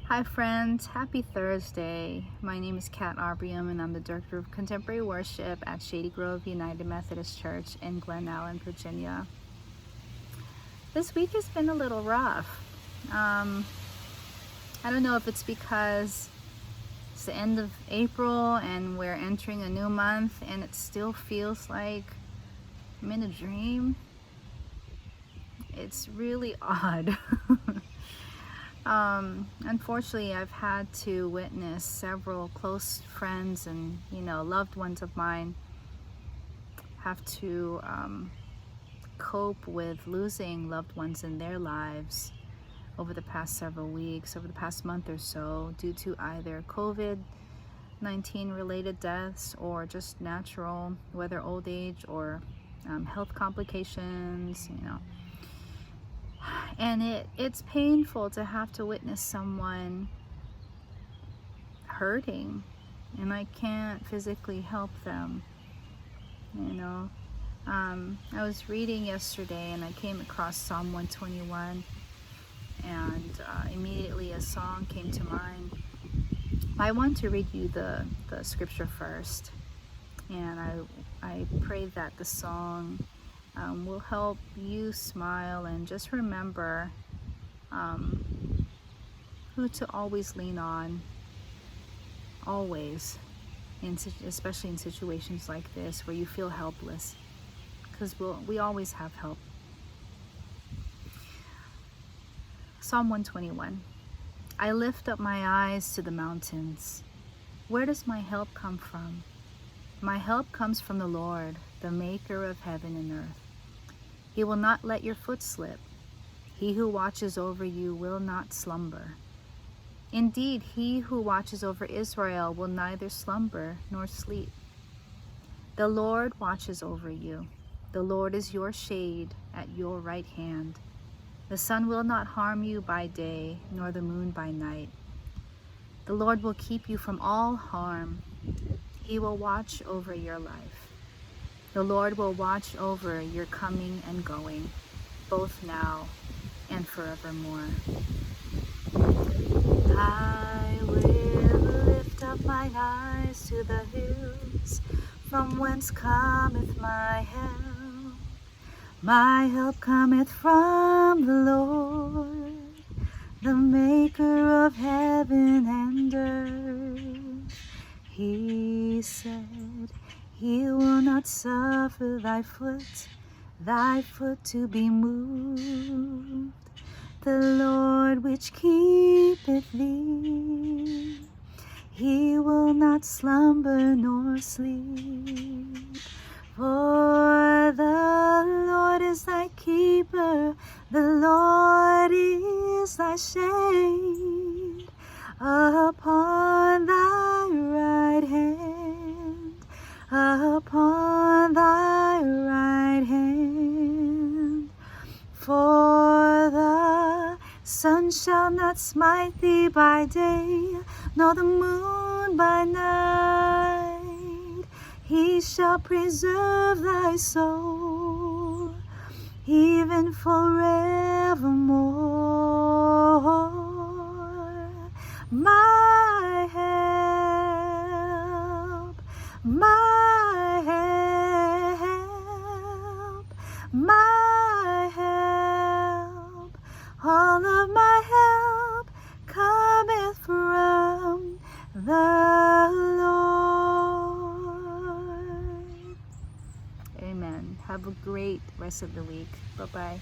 Hi friends, happy Thursday. My name is Kat Arbrium and I'm the Director of Contemporary Worship at Shady Grove United Methodist Church in Glen Allen, Virginia. This week has been a little rough. I don't know if it's because it's the end of April and we're entering a new month and it still feels like I'm in a dream. It's really odd. Unfortunately, I've had to witness several close friends and, loved ones of mine have to cope with losing loved ones in their lives over the past several weeks, over the past month or so, due to either COVID-19 related deaths or just natural, whether old age or health complications, And it's painful to have to witness someone hurting, and I can't physically help them, I was reading yesterday and I came across Psalm 121, and immediately a song came to mind. I want to read you the scripture first, and I pray that the song will help you smile and just remember who to always lean on, always, especially in situations like this where you feel helpless, because we always have help. Psalm 121. I lift up my eyes to the mountains. Where does my help come from? My help comes from the Lord, the maker of heaven and earth. He will not let your foot slip. He who watches over you will not slumber. Indeed, he who watches over Israel will neither slumber nor sleep. The Lord watches over you. The Lord is your shade at your right hand. The sun will not harm you by day, nor the moon by night. The Lord will keep you from all harm. He will watch over your life. The Lord will watch over your coming and going, both now and forevermore. I will lift up mine eyes to the hills, from whence cometh my help. My help cometh from the Lord, the maker of heaven and earth. He said, He will not suffer thy foot to be moved. The Lord which keepeth thee, He will not slumber nor sleep. For the Lord is thy keeper, the Lord is thy shade upon thy right hand, upon thy right hand. For the sun shall not smite thee by day, nor the moon by night. He shall preserve thy soul, even forevermore. My help, my help, my help, all of my help cometh from the Lord. Amen. Have a great rest of the week. Bye-bye.